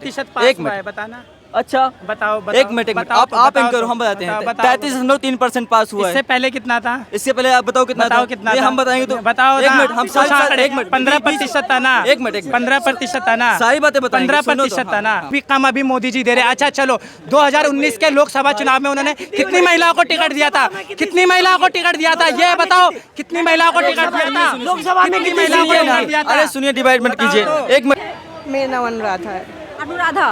प्रतिशत पास हुआ है बताना। अच्छा बताओ एक मिनट आप एंकर हम बताते हैं 33.3% पास हुआ है। इससे पहले कितना था? इससे पहले आप बताओ कितना था? ये हम बताएंगे तो बताओ एक मिनट हम एक मिनट 15% था ना? एक मिनट 15% था ना? सारी बातें बताएंगे 15% था ना? अभी कम अभी मोदी जी दे रहे। अच्छा चलो 2019 के लोकसभा चुनाव में उन्होंने कितनी महिलाओं को टिकट दिया था? कितनी महिलाओं को टिकट दिया था ये बताओ? कितनी महिलाओं को टिकट दिया था लोकसभा में? कितनी महिलाओं को टिकट दिया था? अरे सुनिए डिवाइड मत कीजिए एक मिनट। मेरा नाम अनुराधा है। अनुराधा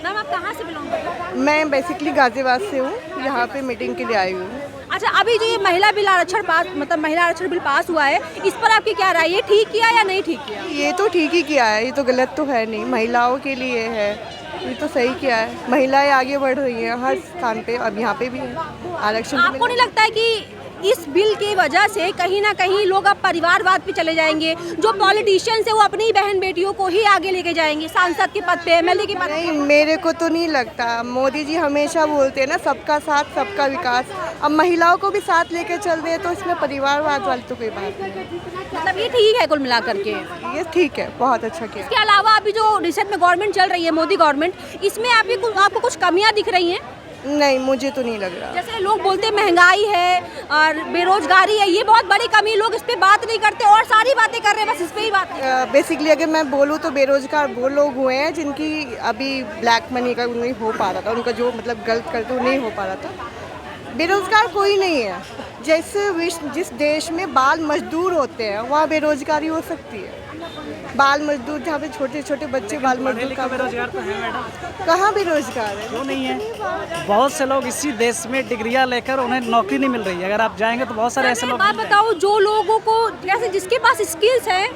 मैम, आप कहाँ से बिलोंग करते हैं? मैं बेसिकली गाजियाबाद से हूँ, यहाँ पे मीटिंग के लिए आई हूँ। अच्छा, अभी जो ये महिला बिल आरक्षण पास मतलब महिला आरक्षण बिल पास हुआ है, इस पर आपकी क्या राय है? ये ठीक किया या नहीं ठीक किया? ये तो ठीक ही किया है, ये तो गलत तो है नहीं, महिलाओं के लिए है, ये तो सही किया है। महिलाएं आगे बढ़ रही हैं हर स्थान पे, अब यहाँ पे भी है आरक्षण। आपको नहीं लगता है कि इस बिल की वजह से कहीं ना कहीं लोग अब परिवारवाद पे चले जाएंगे? जो पॉलिटिशियंस है वो अपनी बहन बेटियों को ही आगे लेके जाएंगे सांसद के पद पे, एमएलए के पद पे? नहीं, मेरे को तो नहीं लगता। मोदी जी हमेशा बोलते हैं ना सबका साथ सबका विकास, अब महिलाओं को भी साथ लेके चल रहे हैं तो इसमें परिवारवाद वाली तो कोई बात नहीं। मतलब ये ठीक है कुल मिला करके? ये ठीक है, बहुत अच्छा किया। इसके अलावा अभी जो रिसेंट में गवर्नमेंट चल रही है मोदी गवर्नमेंट, इसमें आपको कुछ कमियां दिख रही हैं? नहीं, मुझे तो नहीं लग रहा। जैसे लोग बोलते हैं महंगाई है और बेरोजगारी है, ये बहुत बड़ी कमी, लोग इस पे बात नहीं करते और सारी बातें कर रहे हैं, बस इस पे ही बात। बेसिकली अगर मैं बोलूँ तो बेरोजगार वो लोग हुए हैं जिनकी अभी ब्लैक मनी का नहीं हो पा रहा था, उनका जो मतलब गलत करते वो नहीं हो पा रहा था। बेरोजगार कोई नहीं है। जैसे जिस देश में बाल मजदूर होते हैं वहाँ बेरोजगारी हो सकती है। बाल मजदूर जहाँ पे छोटे छोटे बच्चे बाल मजदूर का बेरोजगार तो है मैडम। कहाँ बेरोजगार है? क्यों नहीं है? बहुत से लोग इसी देश में डिग्रियां लेकर उन्हें नौकरी नहीं मिल रही है। अगर आप जाएंगे तो बहुत सारे ऐसे लोग। बात बताओ, जो लोगों को जैसे जिसके पास स्किल्स है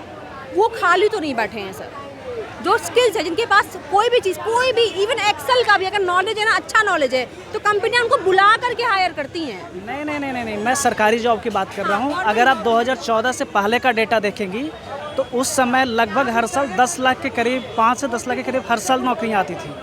वो खाली तो नहीं बैठे हैं सर। जो स्किल्स है, जिनके पास कोई भी चीज़, कोई भी इवन एक्सेल का भी अगर नॉलेज है ना, अच्छा नॉलेज है, तो कंपनियां उनको बुला करके हायर करती हैं। नहीं, मैं सरकारी जॉब की बात कर रहा हूँ। अगर आप 2014 से पहले का डेटा देखेंगी तो उस समय लगभग हर साल 10 लाख के करीब, 5 से 10 लाख के करीब हर साल नौकरियाँ आती थी।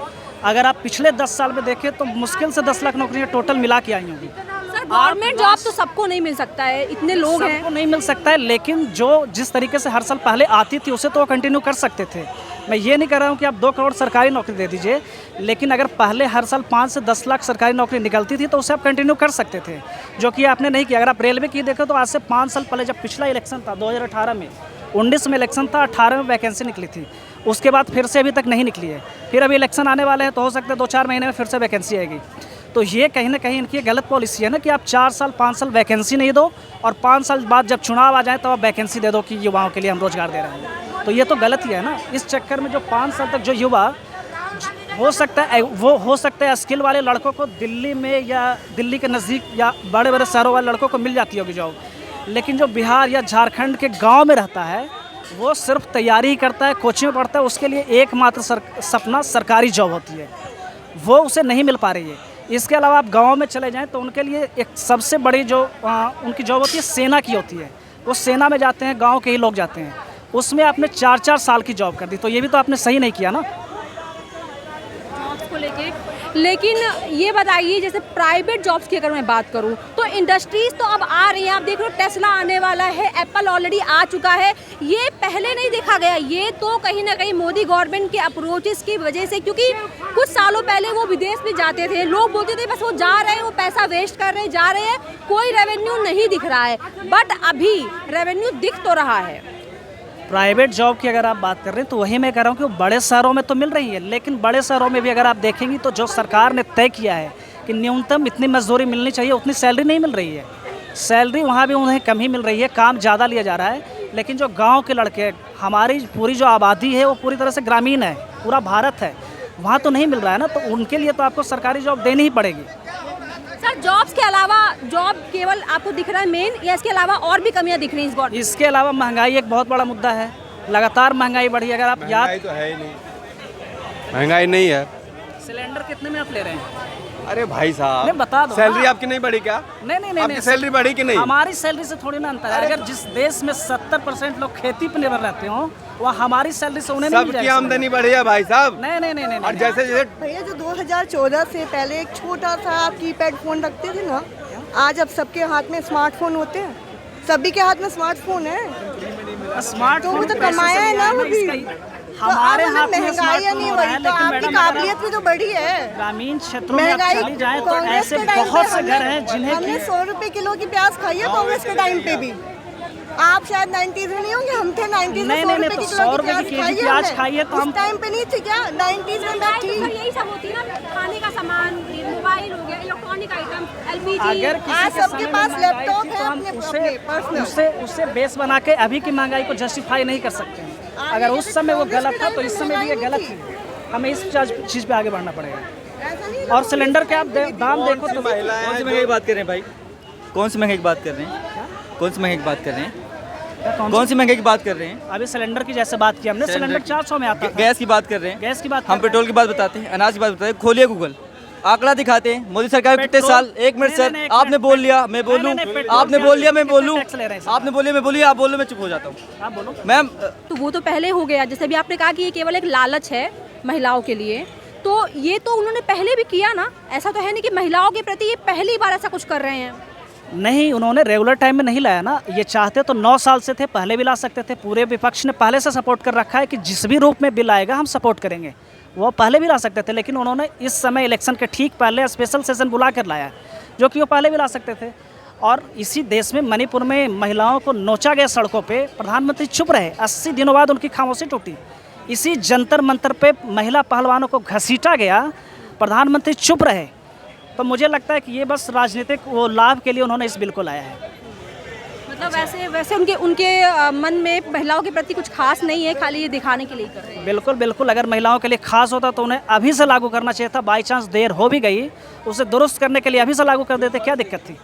अगर आप पिछले 10 साल में देखें तो मुश्किल से 10 लाख नौकरियाँ टोटल मिला के आई होंगी। सर गवर्नमेंट जॉब तो सबको नहीं मिल सकता है, इतने लोग हैं। सबको नहीं मिल सकता है, लेकिन जो जिस तरीके से हर साल पहले आती थी उसे तो वो कंटिन्यू कर सकते थे। मैं ये नहीं कह रहा हूँ कि आप 2 करोड़ सरकारी नौकरी दे दीजिए, लेकिन अगर पहले हर साल 5 से 10 लाख सरकारी नौकरी निकलती थी तो उसे आप कंटिन्यू कर सकते थे, जो कि आपने नहीं किया। अगर आप रेलवे की देखें तो आज से 5 साल पहले जब पिछला इलेक्शन था 2018 में, 19 में इलेक्शन था, 18 में वैकेंसी निकली थी, उसके बाद फिर से अभी तक नहीं निकली है। फिर अभी इलेक्शन आने वाले हैं तो हो सकता है 2-4 महीने में फिर से वैकेंसी आएगी। तो ये कहीं ना कहीं इनकी गलत पॉलिसी है ना कि आप 4 साल 5 साल वैकेंसी नहीं दो और 5 साल बाद जब चुनाव आ जाए तो आप वैकेंसी दे दो कि युवाओं के लिए हम रोजगार दे रहे हैं। तो ये तो गलत ही है ना। इस चक्कर में जो 5 साल तक जो युवा हो सकता है, वो हो सकता है स्किल वाले लड़कों को दिल्ली में या दिल्ली के नज़दीक या बड़े बड़े शहरों वाले लड़कों को मिल जाती होगी जॉब, लेकिन जो बिहार या झारखंड के गाँव में रहता है वो सिर्फ तैयारी करता है, कोचिंग में पढ़ता है, उसके लिए एकमात्र सपना सरकारी जॉब होती है, वो उसे नहीं मिल पा रही है। इसके अलावा आप गाँव में चले जाएं तो उनके लिए एक सबसे बड़ी जो उनकी जॉब होती है सेना की होती है। वो सेना में जाते हैं, गांव के ही लोग जाते हैं, उसमें आपने 4-4 साल की जॉब कर दी, तो ये भी तो आपने सही नहीं किया ना जॉब्स को लेके। लेकिन ये बताइए, जैसे प्राइवेट जॉब्स की अगर मैं बात करूं तो इंडस्ट्रीज तो अब आ रही हैं। आप देख लो टेस्ला आने वाला है, एप्पल ऑलरेडी आ चुका है, ये पहले नहीं देखा गया। ये तो कहीं ना कहीं मोदी गवर्नमेंट के अप्रोचेस की वजह से, क्योंकि कुछ सालों पहले वो विदेश में जाते थे, लोग बोलते थे बस वो जा रहे हैं, वो पैसा वेस्ट कर रहे हैं, जा रहे हैं, कोई रेवेन्यू नहीं दिख रहा है। बट अभी रेवेन्यू दिख तो रहा है। प्राइवेट जॉब की अगर आप बात कर रहे हैं तो वही मैं कह रहा हूँ कि वो बड़े शहरों में तो मिल रही है, लेकिन बड़े शहरों में भी अगर आप देखेंगी तो जो सरकार ने तय किया है कि न्यूनतम इतनी मजदूरी मिलनी चाहिए, उतनी सैलरी नहीं मिल रही है। सैलरी वहाँ भी उन्हें कम ही मिल रही है, काम ज़्यादा लिया जा रहा है। लेकिन जो गाँव के लड़के, हमारी पूरी जो आबादी है वो पूरी तरह से ग्रामीण है, पूरा भारत है, वहाँ तो नहीं मिल रहा है ना, तो उनके लिए तो आपको सरकारी जॉब देनी ही पड़ेगी। सर जॉब्स के अलावा, जॉब केवल आपको दिख रहा है मेन, या इसके अलावा और भी कमियां दिख रही हैं इस गवर्नमेंट? इसके अलावा महंगाई एक बहुत बड़ा मुद्दा है, लगातार महंगाई बढ़ी। अगर आप याद, तो है ही नहीं, महंगाई नहीं है। सिलेंडर कितने में आप ले रहे हैं? अरे भाई साहब, नहीं बता दो, सैलरी आपकी नहीं बढ़ी क्या? नहीं, आपकी सैलरी बढ़ी कि नहीं? हमारी सैलरी से थोड़ी ना अंतर है। अगर जिस देश में 70% लोग खेती पर निर्भर रहते हो, वह हमारी सैलरी से उन्हें नहीं मिल सबकी आमदनी बढ़ी है भाई साहब। नहीं। और जैसे जैसे भैया जो 2014 से पहले एक छोटा सा आप कीपैड फोन रखते थे ना, आज अब सबके हाथ में स्मार्टफोन होते हैं, सभी के हाथ में स्मार्टफोन है। स्मार्टफोन तो कमाया है ना वो भी। हमारे तो अब हाथ में महंगाई स्मार्टफोन नहीं हो रहा हुई है, तो लेकिन आपकी मैडम काबिलियत भी तो बढ़ी है। ग्रामीण क्षेत्रों में आप महंगाई चली जाएं तो कांग्रेस ऐसे के टाइम बहुत पे से घर हैं जिन्हें हमने कि 100 रुपए किलो की प्याज खाई है कांग्रेस के टाइम पे भी। आप शायद 90s में नहीं होंगे, हम थे 90s में। नहीं, 100 नहीं, रुपए तो की 100 रुपए की केजी प्याज हमने। खाई है तो उस हम टाइम पे नहीं थी क्या? 90s में मैं थी। यही सब होती है ना, खाने का सामान, मोबाइल हो गया, इलेक्ट्रॉनिक आइटम, एलपीजी। अगर किसी आज के सबके समय पास में महंगाई लैपटॉप थी, है तो हम अपने उसे पर्सनल। उसे बेस बना के अभी की महंगाई को जस्टिफाई नहीं कर सकते हैं। अगर उस समय वो गलत था तो इस समय भी ये गलत है। हमें इस चीज़ पे आगे बढ़ना पड़ेगा। और सिलेंडर के आप दाम देखो तो कौन सी महंगाई की बात कर रहे हैं भाई? कौन सी महंगाई की बात कर रहे हैं? कौन सी महंगाई की बात कर रहे हैं? कौन सी महंगाई की बात कर रहे हैं? अभी सिलेंडर की जैसे बात की हमने, सिलेंडर 400 में आता था। गैस की बात कर रहे हैं, गैस की बात हम पेट्रोल की बात बताते हैं, अनाज की बात बताते हैं। खोलिए गूगल, आंकड़ा दिखाते हैं मोदी सरकार के कितने पेट्रोल- साल। एक मिनट नहीं, सर, नहीं, एक आपने मिनट, बोल लिया मैं बोलूं, नहीं, पेट्रोल आपने क्या- बोल लिया मैं बोलूं, टैक्स ले रहे हैं सर। आपने बोलिए मैं बोलिए, आप बोलो मैं चुप हो जाता हूँ। आप बोलो। मैम तो वो तो पहले हो गया, जैसे भी आपने कहा कि ये केवल एक लालच है महिलाओं के लिए, तो ये तो उन्होंने पहले भी किया ना। ऐसा तो है नहीं कि महिलाओं के प्रति ये पहली बार ऐसा कुछ कर रहे हैं। नहीं, उन्होंने रेगुलर टाइम में नहीं लाया ना। ये चाहते तो 9 साल से थे, पहले भी ला सकते थे। पूरे विपक्ष ने पहले से सपोर्ट कर रखा है कि जिस भी रूप में बिल आएगा हम सपोर्ट करेंगे। वो पहले भी ला सकते थे, लेकिन उन्होंने इस समय इलेक्शन के ठीक पहले स्पेशल सेशन बुला कर लाया, जो कि वो पहले भी ला सकते थे। और इसी देश में मणिपुर में महिलाओं को नोचा गया सड़कों पे, प्रधानमंत्री चुप रहे। 80 दिनों बाद उनकी खामोशी टूटी। इसी जंतर मंतर पे महिला पहलवानों को घसीटा गया, प्रधानमंत्री चुप रहे। तो मुझे लगता है कि ये बस राजनीतिक वो लाभ के लिए उन्होंने इस बिल को लाया है। मतलब वैसे उनके मन में महिलाओं के प्रति कुछ खास नहीं है, खाली ये दिखाने के लिए कर रहे हैं। बिल्कुल बिल्कुल, अगर महिलाओं के लिए खास होता तो उन्हें अभी से लागू करना चाहिए था। बाई चांस देर हो भी गई, उसे दुरुस्त करने के लिए अभी से लागू कर देते, क्या दिक्कत थी?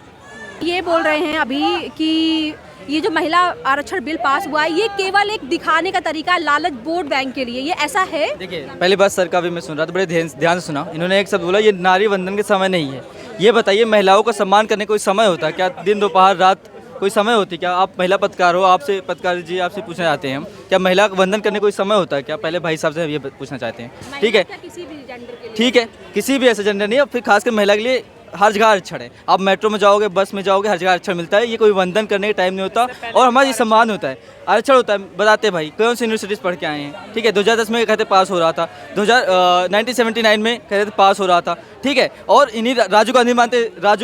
ये बोल रहे हैं अभी कि ये जो महिला आरक्षण बिल पास हुआ है, ये केवल एक दिखाने का तरीका है, लालच वोट बैंक के लिए, ये ऐसा है? देखिए, पहली बात सर का भी मैं सुन रहा था, बड़े ध्यान से सुना। इन्होंने एक शब्द बोला, ये नारी वंदन के समय नहीं है। ये बताइए, महिलाओं का सम्मान करने का कोई समय होता है क्या? दिन दोपहर रात कोई समय होती है क्या? आप महिला पत्रकार हो, आपसे पत्रकार जी आपसे पूछना चाहते हैं हम, क्या महिला का वंदन करने कोई समय होता है क्या? पहले भाई साहब से ये पूछना चाहते हैं। ठीक है, किसी भी जेंडर के लिए? ठीक है, किसी भी ऐसे जेंडर नहीं है, फिर खासकर महिला के लिए हर जगह आरक्षण है। आप मेट्रो में जाओगे, बस में जाओगे, हर जगह आरक्षण मिलता है। ये कोई वंदन करने का टाइम नहीं होता, और हमारा ये सम्मान होता है। आरक्षण होता है, बताते भाई कौन सी यूनिवर्सिटीज़ पढ़ के आए हैं। ठीक है, 2010 में कहते पास हो रहा था, 1979 में कहते पास हो रहा था। ठीक है, और इन्हीं राजीव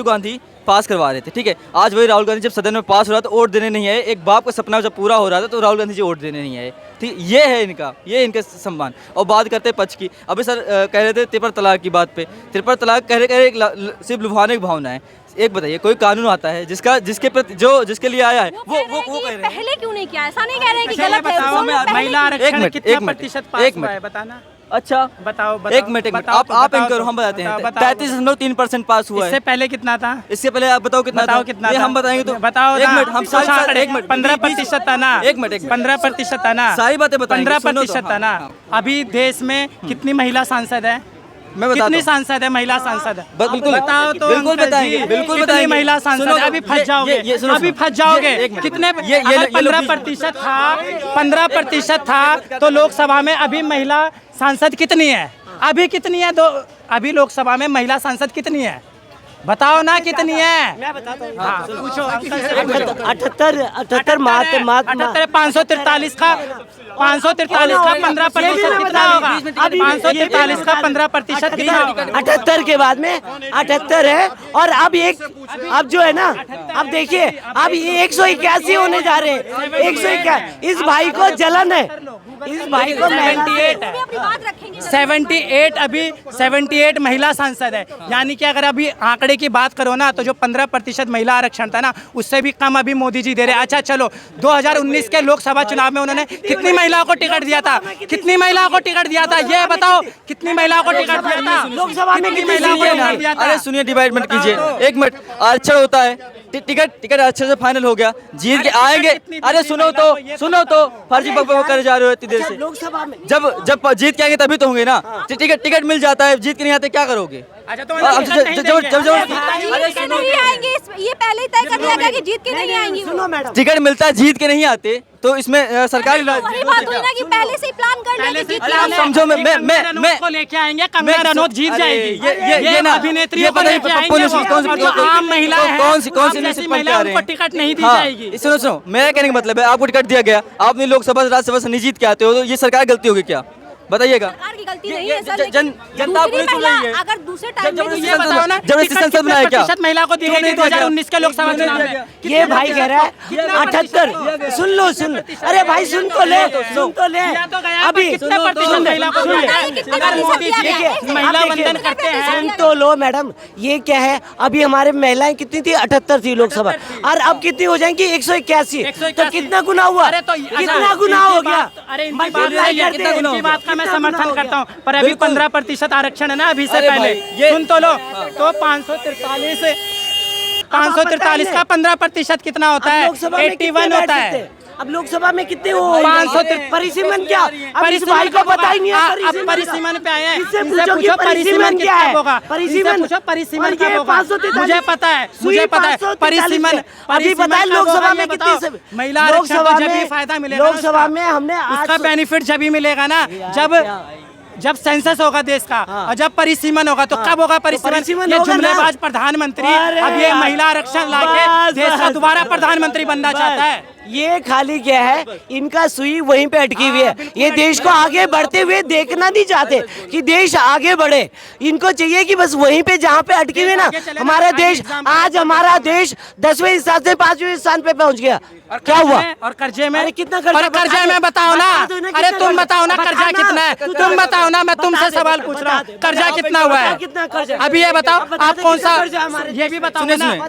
गांधी पास करवा रहे थे। ठीक है, आज वही राहुल गांधी जब सदन में पास हो रहा था, वोट देने नहीं आए। एक बाप का सपना जब पूरा हो रहा था तो राहुल गांधी जी वोट देने नहीं आए। ठीक, ये है इनका सम्मान। और बात करते हैं पक्ष की, अभी सर कह रहे थे त्रिपुरा तलाक की बात पे। त्रिपुरा तलाक कह रहे सिर्फ लुभाने की भावना है। एक बताइए, कोई कानून आता है जिसके प्रति जिसके लिए आया है वो कह रहे हैं। पहले क्यों नहीं किया? ऐसा नहीं कह रहे हैं कि पहले गलत है। बताओ, उन्होंने पहले महिला क्यों- आरक्षण मिनट, कितना एक मिनट, प्रतिशत एक पास मिनट। हुआ है बताना। अच्छा, बताओ एक मिनट आप करो, हम बताते हैं। 33.3% पास हुआ इससे है। पहले कितना था? इससे पहले आप बताओ कितना बताओ था? कितना ये था? हम बताएंगे तो बताओ एक ना। मिनट, हम कुछ आंकड़े, एक मिनट, 15% था ना? एक मिनट 15% था ना? सारी बातें बताएंगे, सुनो तो, 15% था ना? हाँ। अभी देश में कितनी महिला सांसद है? मैं बताता कितनी हूँ। सांसद है महिला सांसद? बिल्कुल बताओ तो बिल्कुल अंकल बताएंगे, जी, बिल्कुल कितनी बताएंगे। महिला सांसद सुनो है? तो, अभी फंस जाओगे, ये सुनो, अभी सुनो। फंस जाओगे। एक मिनट। कितने? ये अगर लोग 15% था, 15% था तो लोकसभा में अभी महिला सांसद कितनी है? अभी कितनी है? अभी लोकसभा में महिला सांसद कितनी है? बताओ ना कितनी है? मैं बताता हूँ। हाँ, पूछो अंकल से। 78 543 का 15% कितना होगा? 543 का 15% कितना होगा? 78 के बाद में 78 है। और अब जो है ना, अब देखिए, अब ये 181 होने जा रहे हैं। 181। इस भाई को जलन है, इस भाई को 78 है। अपनी बात रखेंगे। 78 अभी 78 महिला सांसद है। यानी कि अगर अभी आंकड़े की बात करो ना, तो जो 15% महिला आरक्षण था ना, उससे भी कम अभी मोदी जी दे रहे हैं। अच्छा चलो, 2019 के लोकसभा चुनाव में उन्होंने कितनी महिलाओं को टिकट दिया था? कितनी महिलाओं को टिकट दिया था? ये बताओ, कितनी महिलाओं को टिकट दिया था? लोकसभा में कितनी कितनी महिलाओं को सीटें टिकट दिया था? अरे सुनिए, डिवाइड मत कीजिए। एक मिनट, आरक्षण होता है, टिकट आरक्षण से फाइनल हो गया, जीत के आएंगे। अरे सुनो तो फर्जी बकबक करे जा रहे हो इतनी देर से। लोकसभा में जब जीत के आएंगे तभी तो होंगे ना। टिकट मिल जाता है, जीत के नहीं आते क्या करोगे? अच्छा तो अब जब जीत के नहीं आएंगे, ये पहले ही तय कर दिया गया कि जीत के नहीं आएंगी। सुनो मैडम, टिकट मिलता है, जीत के नहीं आते, तो इसमें सरकारी वही बात हुई ना कि पहले से ही प्लान कर लेंगे जीत के आने। समझो मैं को लेके आएंगे, कंगना रनौत जीत जाएगी। ये ना अभिनेत्रियों को लेके आएंगे, जो आम महिला है, कौन सी आप जैसी यूनिवर्सिटी महिला, पढ़ के आ रहे उनको हैं? टिकट नहीं दी हाँ, जाएगी। सुनो मेरा कहने का मतलब है, आपको टिकट दिया गया, आपने लोकसभा राज्यसभा से नहीं जीत के आते हो, तो ये सरकार गलती होगी क्या? बताइएगा। सरकार की गलती नहीं है सर, जन- लेकिन जनता दूसरी पूरी सुन महिला रही है। अगर दूसरे टाइम में ये बताओ ना, जब टिकट संसद कितने बनाया क्या? प्रतिशत महिला को दी गई थी 2019 के लोकसभा चुनाव में? ये भाई कह रहा है 78। सुन लो, अरे भाई सुन तो ले। दिया तो गया, अभी पर कितने प्रतिशत महिला को दिया है? कितने अगर प्रतिशत मोदी दिया जी गया है? महिला आप वंदन देखिए, करते हैं, सुन तो लो मैडम, ये क्या है, अभी हमारे महिलाएं कितनी थी? 78 थी लोकसभा, और अब कितनी हो जाएंगी? 181। तो कितना गुना हुआ? अरे तो कितना गुना हो गया? अरे इनकी Multiply बात करते हैं। इनकी बात का मैं कितना गुना समर्थन हो करता गया? हूँ, पर अभी 15% आरक्षण है ना अभी से अरे पहले। भाई, ये- सुन तो लो, तो 543 का 15% कितना होता अब है? लोकसभा में कितने 81 बैठ होता सकते है। हैं? अब लोकसभा में कितने हो? 500 परिसीमन क्या? अब इस भाई को पता ही नहीं है अब परिसीमन पे आए हैं। इससे इनसे पूछो कि पूछो परिसीमन क्या है? होगा? परिसीमन इनसे पूछो परिसीमन और ये कब होगा? 543 मुझे पता है, मुझे पता है। 543 परिसीमन अभी पता है लोकसभा में कितनी महिला आरक्षण को जब भी फायदा मिलेगा, लोकसभा में हमने उसका बेनिफिट जब ही मिलेगा ना, जब सेंसस होगा देश का, और जब परिसीमन होगा, तो कब होगा परिसीमन? परिसीमन ये होगा ना। जुमलेबाज प्रधानमंत्री अरे अब ये महिला आरक्षण लाके बस, देश का बस, दोबारा प्रधानमंत्री बनना चाहता है। ये खाली क्या है, इनका सुई वहीं पे अटकी हुई है। ये देश को आगे बढ़ते हुए देखना नहीं चाहते कि देश आगे बढ़े। इनको चाहिए कि बस वहीं पे जहाँ पे अटकी हुई ना, हमारा देश, आज हमारा देश 10वें स्थान से 5वें स्थान पे पहुँच गया। क्या हुआ? और कर्जे में? अरे कितना कर्जा? और कर्जे में बताओ ना, बता दो ना अरे कितना तुम कर्जा? बताओ ना बता कर्जा ना। कितना है? तू तुम बता बताओ ना, मैं दे, तुमसे बता दे, सवाल बता पूछ दे, रहा हूँ, बता कर्जा दे, कितना हुआ है? कितना कर्जा? अभी ये बताओ, बता आप दे, कौन कितना सा, कर्जा हमारे? ये भी बताओ सुनिए, ना, सुनिए।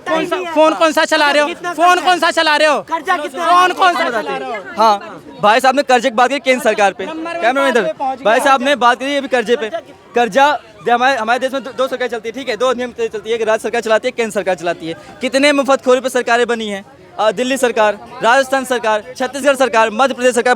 फोन कौन सा चला रहे हो? कितना फोन कर्जा? कौन सा चला रहे हो? कर्जा कितना? फोन कौन सा चला रहे हो? हाँ, भाई साहब ने कर्जे की बात की केंद्र सरकार पे, कैमरा इधर, भाई साहब ने बात करी अभी कर्जे पे। कर्जा हमारे देश में दो सरकार चलती है, ठीक है, दो नियम चलती है, कि राज्य सरकार चलाती है, केंद्र सरकार चलाती है। कितने मुफ्तखोरी पे सरकारें बनी हैं? दिल्ली सरकार, राजस्थान सरकार, छत्तीसगढ़ सरकार, मध्य प्रदेश सरकार।